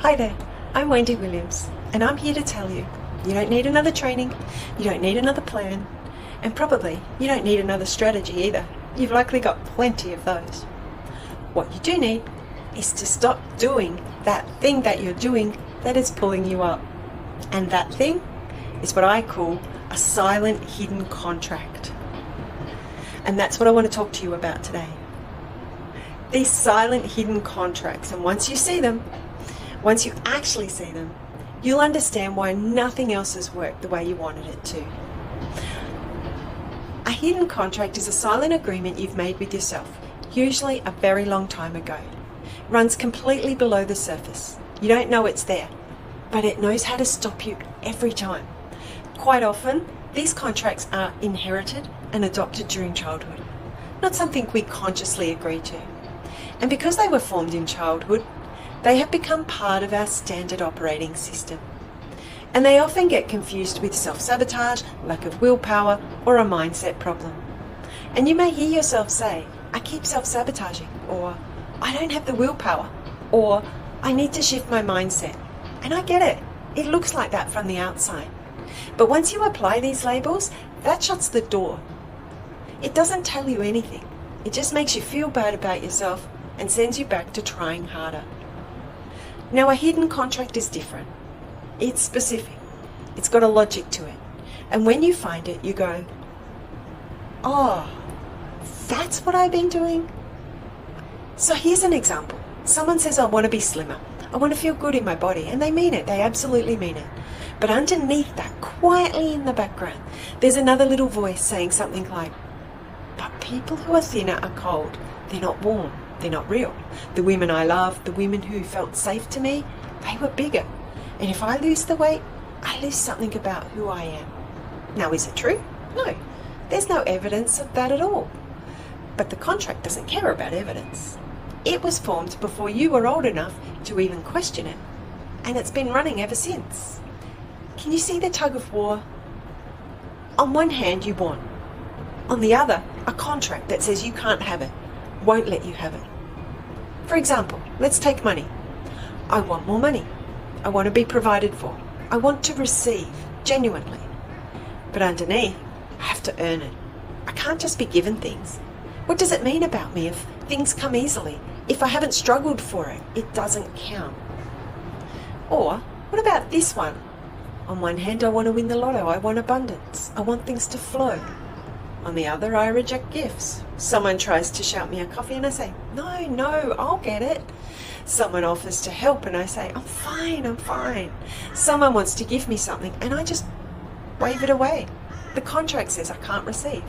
Hi there, I'm Wendy Williams, and I'm here to tell you, you don't need another training, you don't need another plan, and probably you don't need another strategy either. You've likely got plenty of those. What you do need is to stop doing that thing that you're doing that is pulling you up. And that thing is what I call a silent hidden contract. And that's what I want to talk to you about today. These silent hidden contracts, and once you see them, once you actually see them, you'll understand why nothing else has worked the way you wanted it to. A hidden contract is a silent agreement you've made with yourself, usually a very long time ago. It runs completely below the surface. You don't know it's there, but it knows how to stop you every time. Quite often, these contracts are inherited and adopted during childhood, not something we consciously agree to. And because they were formed in childhood, they have become part of our standard operating system. And they often get confused with self-sabotage, lack of willpower, or a mindset problem. And you may hear yourself say, I keep self-sabotaging, or I don't have the willpower, or I need to shift my mindset. And I get it. It looks like that from the outside. But once you apply these labels, that shuts the door. It doesn't tell you anything. It just makes you feel bad about yourself and sends you back to trying harder. Now, a hidden contract is different. It's specific. It's got a logic to it. And when you find it, you go, oh, that's what I've been doing? So here's an example. Someone says, I want to be slimmer. I want to feel good in my body. And they mean it. They absolutely mean it. But underneath that, quietly in the background, there's another little voice saying something like, but people who are thinner are cold. They're not warm. They're not real. The women I love, the women who felt safe to me, they were bigger. And if I lose the weight, I lose something about who I am. Now, is it true? No. There's no evidence of that at all. But the contract doesn't care about evidence. It was formed before you were old enough to even question it. And it's been running ever since. Can you see the tug of war? On one hand, you want. On the other, a contract that says you can't have it, won't let you have it. For example, let's take money. I want more money. I want to be provided for. I want to receive, genuinely. But underneath, I have to earn it. I can't just be given things. What does it mean about me if things come easily? If I haven't struggled for it, it doesn't count. Or, what about this one? On one hand, I want to win the lotto. I want abundance. I want things to flow. On the other, I reject gifts. Someone tries to shout me a coffee and I say, no, I'll get it. Someone offers to help and I say, I'm fine. Someone wants to give me something and I just wave it away. The contract says I can't receive.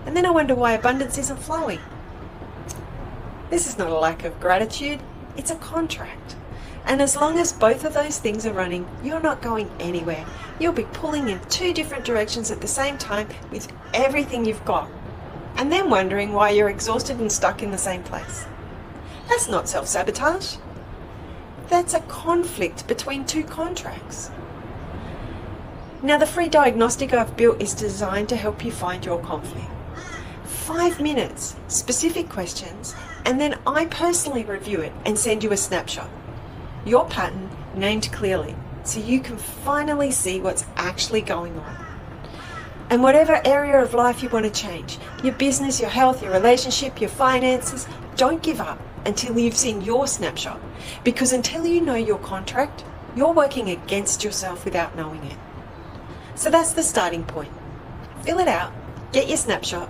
And then I wonder why abundance isn't flowing. This is not a lack of gratitude, it's a contract. And as long as both of those things are running, you're not going anywhere. You'll be pulling in two different directions at the same time with everything you've got. And then wondering why you're exhausted and stuck in the same place. That's not self-sabotage. That's a conflict between two contracts. Now, the free diagnostic I've built is designed to help you find your conflict. 5 minutes, specific questions, and then I personally review it and send you a snapshot. Your pattern named clearly, so you can finally see what's actually going on. And whatever area of life you want to change, your business, your health, your relationship, your finances, don't give up until you've seen your snapshot. Because until you know your contract, you're working against yourself without knowing it. So that's the starting point. Fill it out, get your snapshot,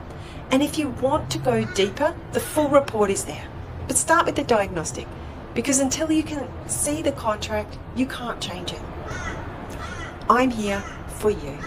and if you want to go deeper, the full report is there. But start with the diagnostic. Because until you can see the contract, you can't change it. I'm here for you.